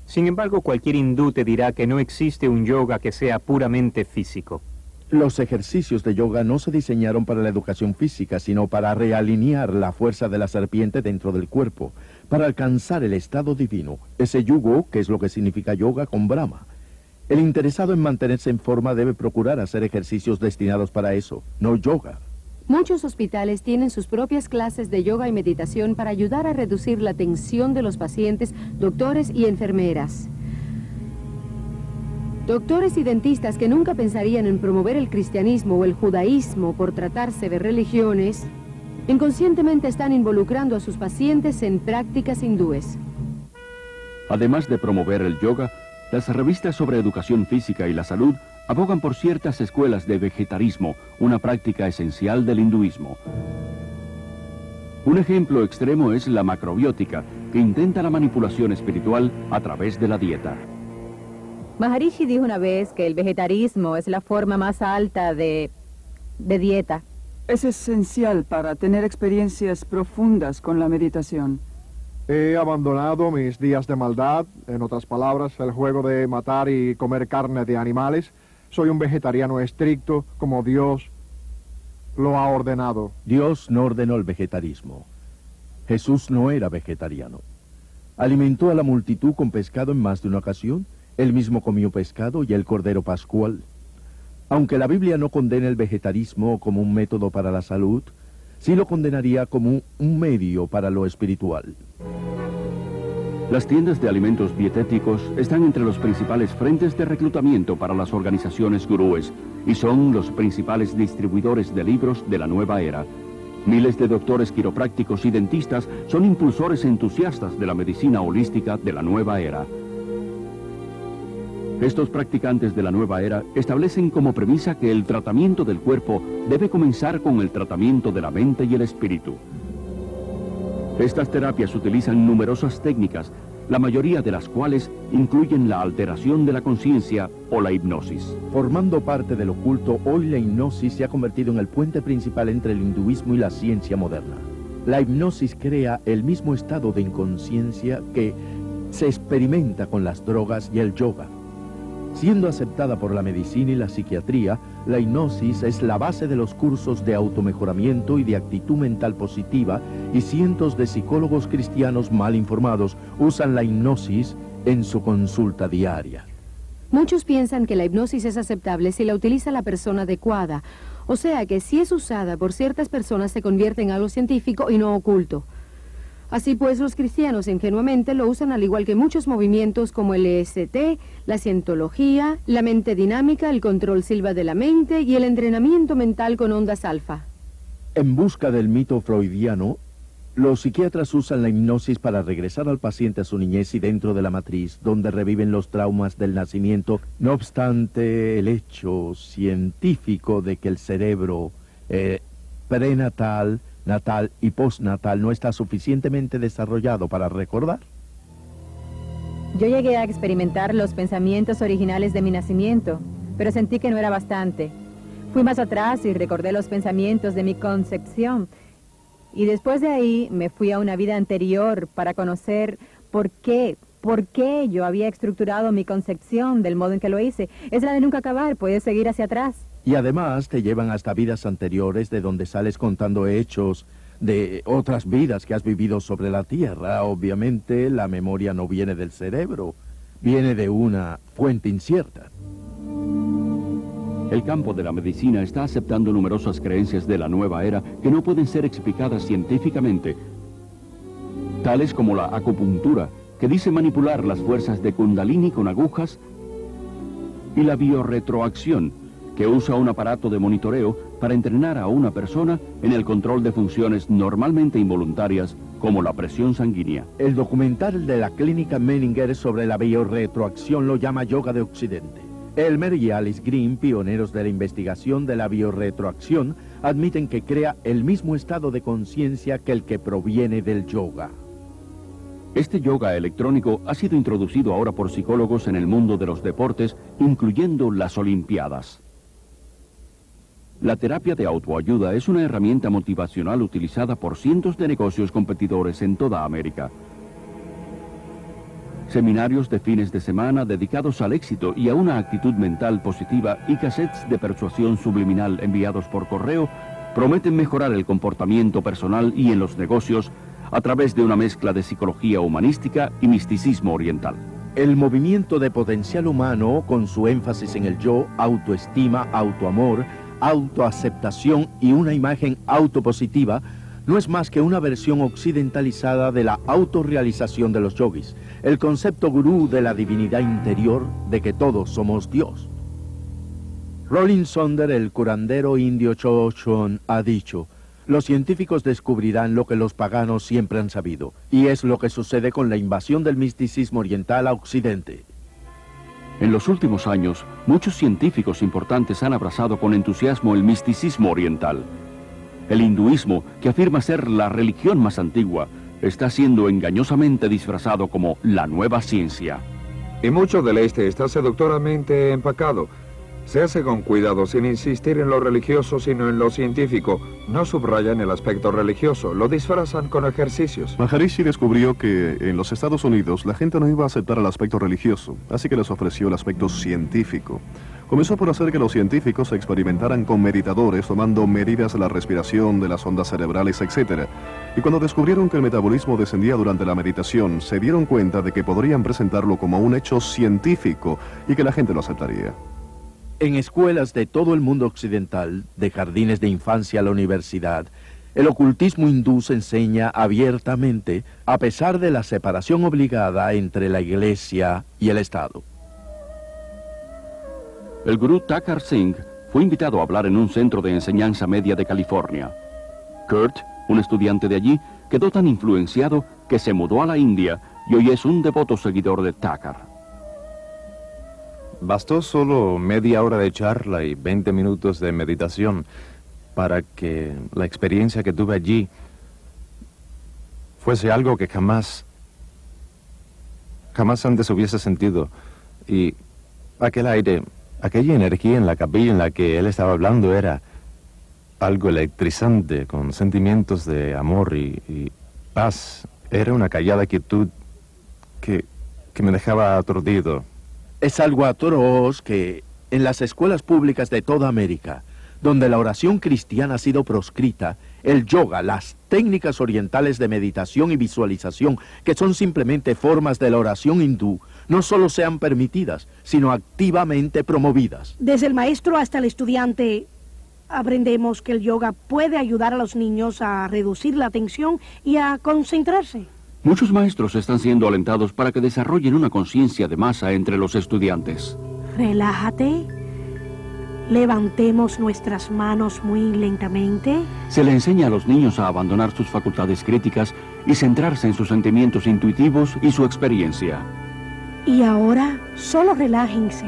Sin embargo, cualquier hindú te dirá que no existe un yoga que sea puramente físico. Los ejercicios de yoga no se diseñaron para la educación física, sino para realinear la fuerza de la serpiente dentro del cuerpo, para alcanzar el estado divino, ese yugo, que es lo que significa yoga, con Brahma. El interesado en mantenerse en forma debe procurar hacer ejercicios destinados para eso, no yoga. Muchos hospitales tienen sus propias clases de yoga y meditación para ayudar a reducir la tensión de los pacientes, doctores y enfermeras. Doctores y dentistas que nunca pensarían en promover el cristianismo o el judaísmo por tratarse de religiones, inconscientemente están involucrando a sus pacientes en prácticas hindúes. Además de promover el yoga, las revistas sobre educación física y la salud abogan por ciertas escuelas de vegetarismo, una práctica esencial del hinduismo. Un ejemplo extremo es la macrobiótica, que intenta la manipulación espiritual a través de la dieta. Maharishi dijo una vez que el vegetarismo es la forma más alta de dieta. Es esencial para tener experiencias profundas con la meditación. He abandonado mis días de maldad, en otras palabras, el juego de matar y comer carne de animales. Soy un vegetariano estricto, como Dios lo ha ordenado. Dios no ordenó el vegetarismo. Jesús no era vegetariano. Alimentó a la multitud con pescado en más de una ocasión. Él mismo comió pescado y el cordero pascual. Aunque la Biblia no condena el vegetarismo como un método para la salud, sí lo condenaría como un medio para lo espiritual. Las tiendas de alimentos dietéticos están entre los principales frentes de reclutamiento para las organizaciones gurúes y son los principales distribuidores de libros de la nueva era. Miles de doctores quiroprácticos y dentistas son impulsores entusiastas de la medicina holística de la nueva era. Estos practicantes de la nueva era establecen como premisa que el tratamiento del cuerpo debe comenzar con el tratamiento de la mente y el espíritu. Estas terapias utilizan numerosas técnicas, la mayoría de las cuales incluyen la alteración de la conciencia o la hipnosis. Formando parte del oculto, hoy la hipnosis se ha convertido en el puente principal entre el hinduismo y la ciencia moderna. La hipnosis crea el mismo estado de inconsciencia que se experimenta con las drogas y el yoga. Siendo aceptada por la medicina y la psiquiatría, la hipnosis es la base de los cursos de automejoramiento y de actitud mental positiva, y cientos de psicólogos cristianos mal informados usan la hipnosis en su consulta diaria. Muchos piensan que la hipnosis es aceptable si la utiliza la persona adecuada, o sea que si es usada por ciertas personas se convierte en algo científico y no oculto. Así pues, los cristianos ingenuamente lo usan al igual que muchos movimientos como el EST, la cientología, la mente dinámica, el control silva de la mente y el entrenamiento mental con ondas alfa. En busca del mito freudiano, los psiquiatras usan la hipnosis para regresar al paciente a su niñez y dentro de la matriz, donde reviven los traumas del nacimiento. No obstante, el hecho científico de que el cerebro prenatal, natal y postnatal no está suficientemente desarrollado para recordar. Yo llegué a experimentar los pensamientos originales de mi nacimiento, pero sentí que no era bastante. Fui más atrás y recordé los pensamientos de mi concepción. Y después de ahí me fui a una vida anterior para conocer por qué yo había estructurado mi concepción del modo en que lo hice. Es la de nunca acabar, puedes seguir hacia atrás. Y además te llevan hasta vidas anteriores de donde sales contando hechos de otras vidas que has vivido sobre la Tierra. Obviamente la memoria no viene del cerebro, viene de una fuente incierta. El campo de la medicina está aceptando numerosas creencias de la nueva era que no pueden ser explicadas científicamente, tales como la acupuntura, que dice manipular las fuerzas de Kundalini con agujas, y la biorretroacción, que usa un aparato de monitoreo para entrenar a una persona en el control de funciones normalmente involuntarias, como la presión sanguínea. El documental de la clínica Menninger sobre la biorretroacción lo llama Yoga de Occidente. Elmer y Alice Green, pioneros de la investigación de la biorretroacción, admiten que crea el mismo estado de conciencia que el que proviene del yoga. Este yoga electrónico ha sido introducido ahora por psicólogos en el mundo de los deportes, incluyendo las Olimpiadas. La terapia de autoayuda es una herramienta motivacional utilizada por cientos de negocios competidores en toda América. Seminarios de fines de semana dedicados al éxito y a una actitud mental positiva y cassettes de persuasión subliminal enviados por correo prometen mejorar el comportamiento personal y en los negocios a través de una mezcla de psicología humanística y misticismo oriental. El movimiento de potencial humano, con su énfasis en el yo, autoestima, autoamor, autoaceptación y una imagen autopositiva, no es más que una versión occidentalizada de la autorrealización de los yogis, el concepto gurú de la divinidad interior de que todos somos Dios. Rolling Sonder, el curandero indio Chochon, ha dicho: los científicos descubrirán lo que los paganos siempre han sabido, y es lo que sucede con la invasión del misticismo oriental a Occidente. En los últimos años, muchos científicos importantes han abrazado con entusiasmo el misticismo oriental. El hinduismo, que afirma ser la religión más antigua, está siendo engañosamente disfrazado como la nueva ciencia. Y mucho del este está seductoramente empacado. Se hace con cuidado, sin insistir en lo religioso, sino en lo científico. No subrayan el aspecto religioso, lo disfrazan con ejercicios. Maharishi descubrió que en los Estados Unidos la gente no iba a aceptar el aspecto religioso, así que les ofreció el aspecto científico. Comenzó por hacer que los científicos experimentaran con meditadores, tomando medidas de la respiración, de las ondas cerebrales, etc. Y cuando descubrieron que el metabolismo descendía durante la meditación, se dieron cuenta de que podrían presentarlo como un hecho científico y que la gente lo aceptaría. En escuelas de todo el mundo occidental, de jardines de infancia a la universidad, el ocultismo hindú se enseña abiertamente, a pesar de la separación obligada entre la Iglesia y el Estado. El gurú Thakur Singh fue invitado a hablar en un centro de enseñanza media de California. Kurt, un estudiante de allí, quedó tan influenciado que se mudó a la India y hoy es un devoto seguidor de Thakur. Bastó solo media hora de charla y 20 minutos de meditación para que la experiencia que tuve allí fuese algo que jamás antes hubiese sentido. Y aquel aire, aquella energía en la capilla en la que él estaba hablando era algo electrizante, con sentimientos de amor y paz. Era una callada quietud que me dejaba aturdido. Es algo atroz que en las escuelas públicas de toda América, donde la oración cristiana ha sido proscrita, el yoga, las técnicas orientales de meditación y visualización, que son simplemente formas de la oración hindú, no solo sean permitidas, sino activamente promovidas. Desde el maestro hasta el estudiante, aprendemos que el yoga puede ayudar a los niños a reducir la tensión y a concentrarse. Muchos maestros están siendo alentados para que desarrollen una conciencia de masa entre los estudiantes. Relájate. Levantemos nuestras manos muy lentamente. Se le enseña a los niños a abandonar sus facultades críticas y centrarse en sus sentimientos intuitivos y su experiencia. Y ahora, solo relájense.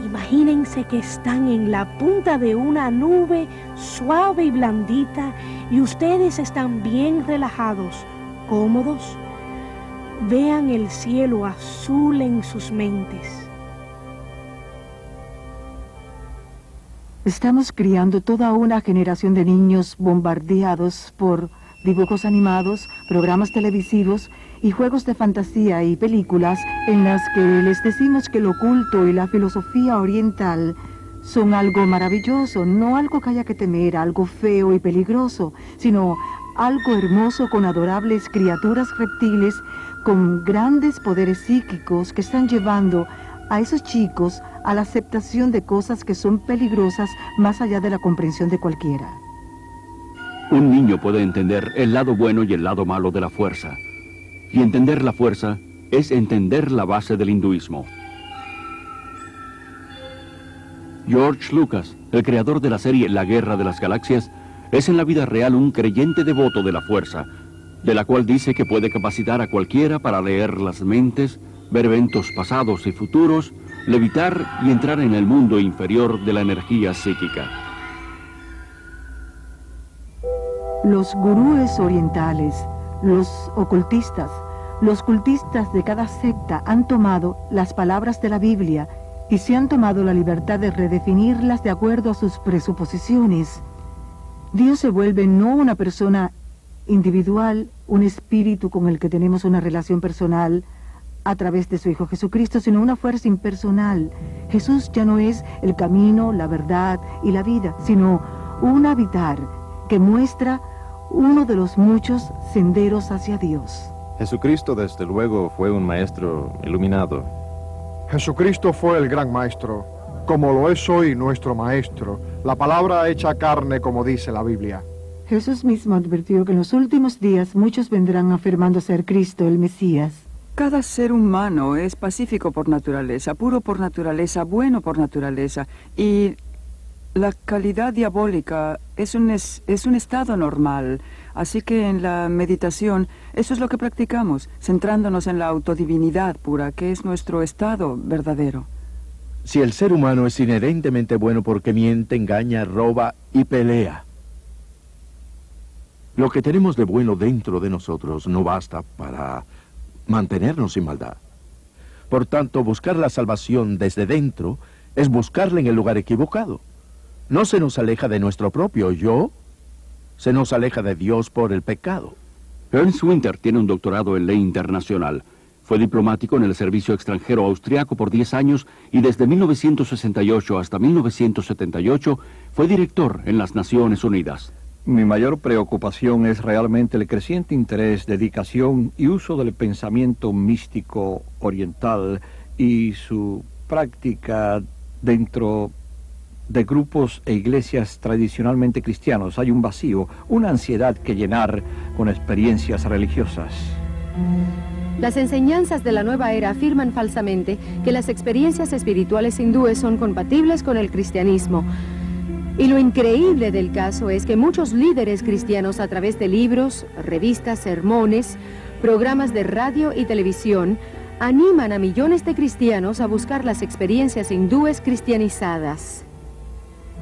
Imagínense que están en la punta de una nube suave y blandita y ustedes están bien relajados, cómodos. Vean el cielo azul en sus mentes. Estamos criando toda una generación de niños bombardeados por dibujos animados, programas televisivos y juegos de fantasía y películas en las que les decimos que lo oculto y la filosofía oriental son algo maravilloso, no algo que haya que temer, algo feo y peligroso, sino algo hermoso con adorables criaturas reptiles con grandes poderes psíquicos que están llevando a esos chicos a la aceptación de cosas que son peligrosas más allá de la comprensión de cualquiera. Un niño puede entender el lado bueno y el lado malo de la fuerza. Y entender la fuerza es entender la base del hinduismo. George Lucas, el creador de la serie La Guerra de las Galaxias, es en la vida real un creyente devoto de la fuerza, de la cual dice que puede capacitar a cualquiera para leer las mentes, ver eventos pasados y futuros, levitar y entrar en el mundo inferior de la energía psíquica. Los gurúes orientales, los ocultistas, los cultistas de cada secta han tomado las palabras de la Biblia y se han tomado la libertad de redefinirlas de acuerdo a sus presuposiciones. Dios se vuelve no una persona individual, un espíritu con el que tenemos una relación personal a través de su Hijo Jesucristo, sino una fuerza impersonal. Jesús ya no es el camino, la verdad y la vida, sino un habitar que muestra uno de los muchos senderos hacia Dios. Jesucristo, desde luego, fue un maestro iluminado. Jesucristo fue el gran maestro, como lo es hoy nuestro maestro, la palabra hecha carne, como dice la Biblia. Jesús mismo advirtió que en los últimos días muchos vendrán afirmando ser Cristo, el Mesías. Cada ser humano es pacífico por naturaleza, puro por naturaleza, bueno por naturaleza, y la calidad diabólica es un estado normal. Así que en la meditación, eso es lo que practicamos, centrándonos en la autodivinidad pura, que es nuestro estado verdadero. Si el ser humano es inherentemente bueno porque miente, engaña, roba y pelea, lo que tenemos de bueno dentro de nosotros no basta para mantenernos sin maldad. Por tanto, buscar la salvación desde dentro es buscarla en el lugar equivocado. No se nos aleja de nuestro propio yo, se nos aleja de Dios por el pecado. Ernst Winter tiene un doctorado en ley internacional. Fue diplomático en el servicio extranjero austriaco por 10 años y desde 1968 hasta 1978 fue director en las Naciones Unidas. Mi mayor preocupación es realmente el creciente interés, dedicación y uso del pensamiento místico oriental y su práctica dentro de grupos e iglesias tradicionalmente cristianos. Hay un vacío, una ansiedad que llenar con experiencias religiosas. Las enseñanzas de la nueva era afirman falsamente que las experiencias espirituales hindúes son compatibles con el cristianismo. Y lo increíble del caso es que muchos líderes cristianos a través de libros, revistas, sermones, programas de radio y televisión animan a millones de cristianos a buscar las experiencias hindúes cristianizadas.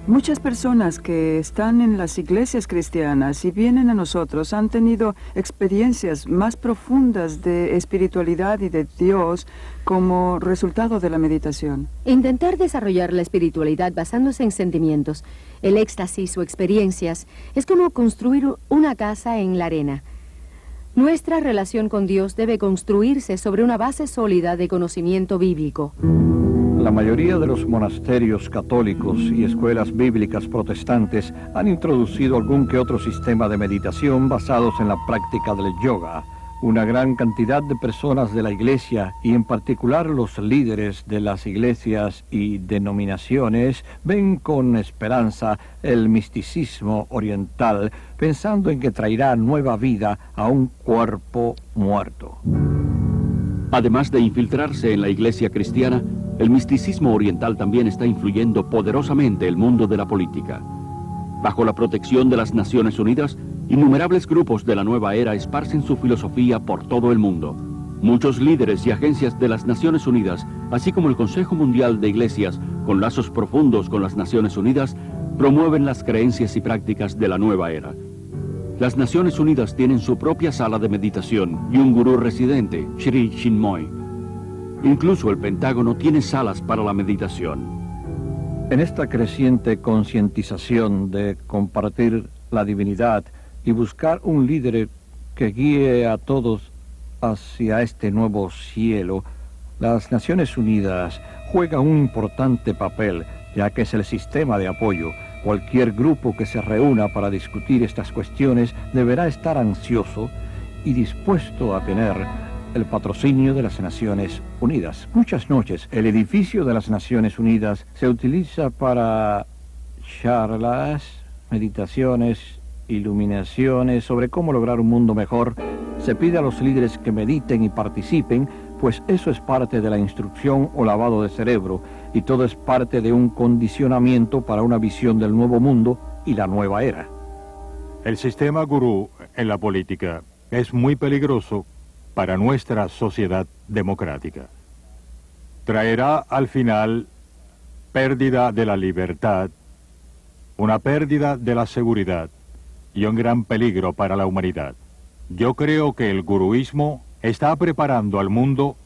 Muchas personas que están en las iglesias cristianas y vienen a nosotros han tenido experiencias más profundas de espiritualidad y de Dios como resultado de la meditación. Intentar desarrollar la espiritualidad basándose en sentimientos, el éxtasis o experiencias es como construir una casa en la arena. Nuestra relación con Dios debe construirse sobre una base sólida de conocimiento bíblico. La mayoría de los monasterios católicos y escuelas bíblicas protestantes han introducido algún que otro sistema de meditación basados en la práctica del yoga. Una gran cantidad de personas de la iglesia, y en particular los líderes de las iglesias y denominaciones, ven con esperanza el misticismo oriental, pensando en que traerá nueva vida a un cuerpo muerto. Además de infiltrarse en la iglesia cristiana, el misticismo oriental también está influyendo poderosamente el mundo de la política. Bajo la protección de las Naciones Unidas, innumerables grupos de la nueva era esparcen su filosofía por todo el mundo. Muchos líderes y agencias de las Naciones Unidas, así como el Consejo Mundial de Iglesias, con lazos profundos con las Naciones Unidas, promueven las creencias y prácticas de la nueva era. Las Naciones Unidas tienen su propia sala de meditación y un gurú residente, Sri Chinmoy. Incluso el Pentágono tiene salas para la meditación. En esta creciente concientización de compartir la divinidad y buscar un líder que guíe a todos hacia este nuevo cielo, las Naciones Unidas juegan un importante papel, ya que es el sistema de apoyo. Cualquier grupo que se reúna para discutir estas cuestiones deberá estar ansioso y dispuesto a tener el patrocinio de las Naciones Unidas. Muchas noches, el edificio de las Naciones Unidas se utiliza para charlas, meditaciones, iluminaciones sobre cómo lograr un mundo mejor. Se pide a los líderes que mediten y participen, pues eso es parte de la instrucción o lavado de cerebro, y todo es parte de un condicionamiento para una visión del nuevo mundo y la nueva era. El sistema gurú en la política es muy peligroso para nuestra sociedad democrática. Traerá al final pérdida de la libertad, una pérdida de la seguridad y un gran peligro para la humanidad. Yo creo que el guruismo está preparando al mundo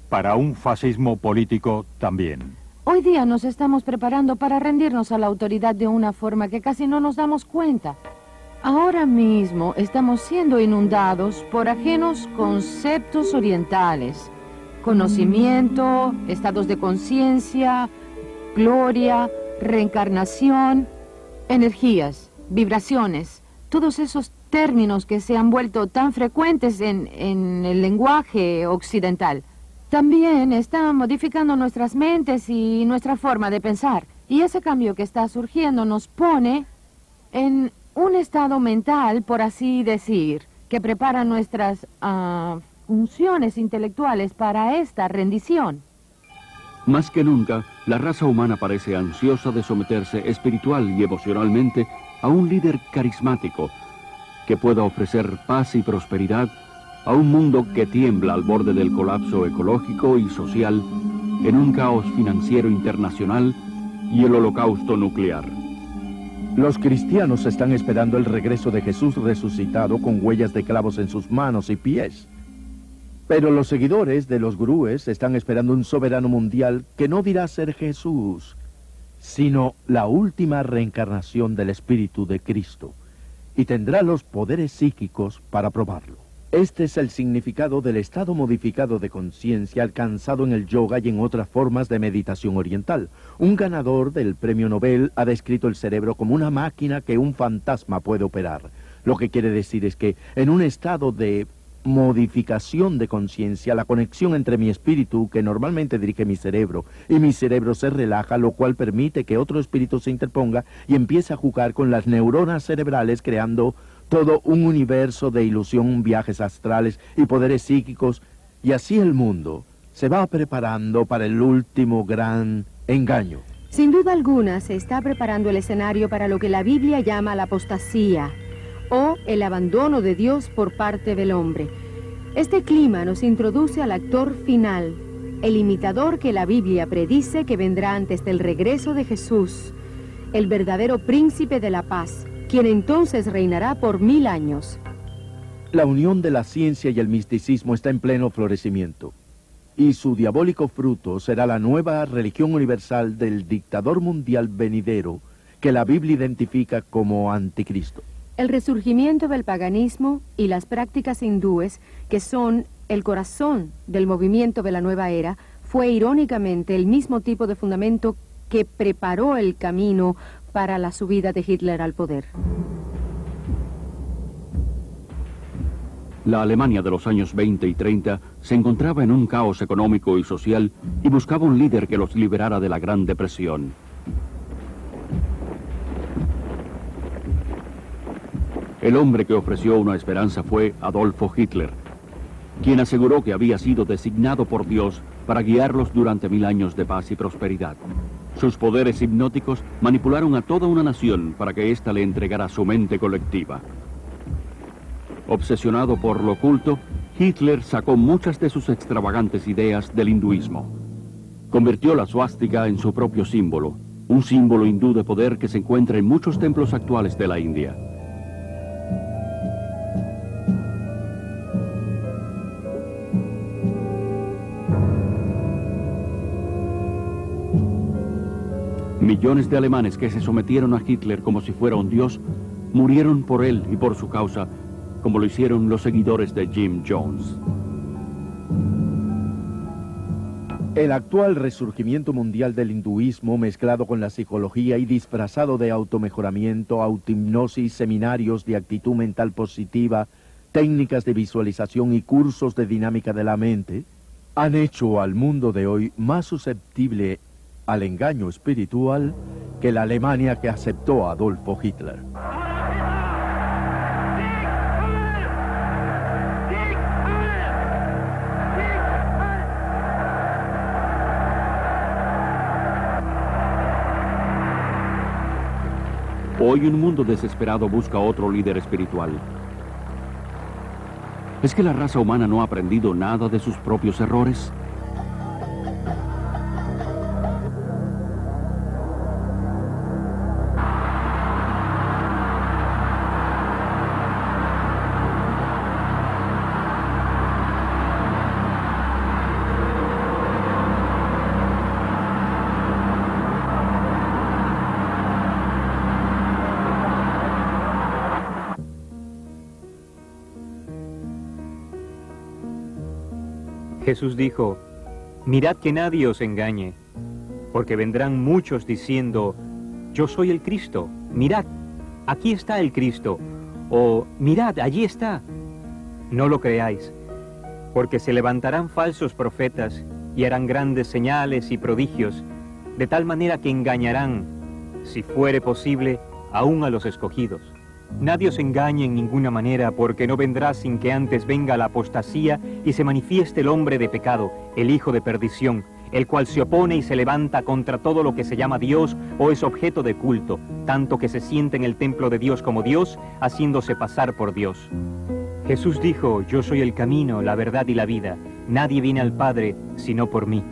para un fascismo político también. Hoy día nos estamos preparando para rendirnos a la autoridad de una forma que casi no nos damos cuenta. Ahora mismo estamos siendo inundados por ajenos conceptos orientales, conocimiento, estados de conciencia, gloria, reencarnación, energías, vibraciones, todos esos términos que se han vuelto tan frecuentes en el lenguaje occidental. También están modificando nuestras mentes y nuestra forma de pensar. Y ese cambio que está surgiendo nos pone en un estado mental, por así decir, que prepara nuestras funciones intelectuales para esta rendición. Más que nunca, la raza humana parece ansiosa de someterse espiritual y emocionalmente a un líder carismático que pueda ofrecer paz y prosperidad a un mundo que tiembla al borde del colapso ecológico y social, en un caos financiero internacional y el holocausto nuclear. Los cristianos están esperando el regreso de Jesús resucitado con huellas de clavos en sus manos y pies. Pero los seguidores de los gurúes están esperando un soberano mundial que no dirá ser Jesús, sino la última reencarnación del Espíritu de Cristo, y tendrá los poderes psíquicos para probarlo. Este es el significado del estado modificado de conciencia alcanzado en el yoga y en otras formas de meditación oriental. Un ganador del premio Nobel ha descrito el cerebro como una máquina que un fantasma puede operar. Lo que quiere decir es que en un estado de modificación de conciencia, la conexión entre mi espíritu, que normalmente dirige mi cerebro, y mi cerebro se relaja, lo cual permite que otro espíritu se interponga y empiece a jugar con las neuronas cerebrales, creando todo un universo de ilusión, viajes astrales y poderes psíquicos, y así el mundo se va preparando para el último gran engaño. Sin duda alguna se está preparando el escenario para lo que la Biblia llama la apostasía, o el abandono de Dios por parte del hombre. Este clima nos introduce al actor final, el imitador que la Biblia predice que vendrá antes del regreso de Jesús. el verdadero príncipe de la paz, quien entonces reinará por 1000 años. La unión de la ciencia y el misticismo está en pleno florecimiento, y su diabólico fruto será la nueva religión universal del dictador mundial venidero que la Biblia identifica como anticristo. El resurgimiento del paganismo y las prácticas hindúes, que son el corazón del movimiento de la nueva era, fue irónicamente el mismo tipo de fundamento que preparó el camino para la subida de Hitler al poder. La Alemania de los años 20 y 30 se encontraba en un caos económico y social y buscaba un líder que los liberara de la Gran Depresión. El hombre que ofreció una esperanza fue Adolfo Hitler, quien aseguró que había sido designado por Dios para guiarlos durante 1000 años de paz y prosperidad. Sus poderes hipnóticos manipularon a toda una nación para que ésta le entregara su mente colectiva. Obsesionado por lo oculto, Hitler sacó muchas de sus extravagantes ideas del hinduismo. Convirtió la suástica en su propio símbolo, un símbolo hindú de poder que se encuentra en muchos templos actuales de la India. Millones de alemanes que se sometieron a Hitler como si fuera un dios, murieron por él y por su causa, como lo hicieron los seguidores de Jim Jones. El actual resurgimiento mundial del hinduismo, mezclado con la psicología y disfrazado de automejoramiento, autohipnosis, seminarios de actitud mental positiva, técnicas de visualización y cursos de dinámica de la mente, han hecho al mundo de hoy más susceptible al engaño espiritual que la Alemania que aceptó a Adolfo Hitler. Hoy un mundo desesperado busca otro líder espiritual. ¿Es que la raza humana no ha aprendido nada de sus propios errores? Jesús dijo, mirad que nadie os engañe, porque vendrán muchos diciendo, yo soy el Cristo, mirad, aquí está el Cristo, o mirad, allí está. No lo creáis, porque se levantarán falsos profetas y harán grandes señales y prodigios, de tal manera que engañarán, si fuere posible, aún a los escogidos. Nadie os engañe en ninguna manera, porque no vendrá sin que antes venga la apostasía y se manifieste el hombre de pecado, el hijo de perdición, el cual se opone y se levanta contra todo lo que se llama Dios o es objeto de culto, tanto que se siente en el templo de Dios como Dios, haciéndose pasar por Dios. Jesús dijo, yo soy el camino, la verdad y la vida. Nadie viene al Padre sino por mí.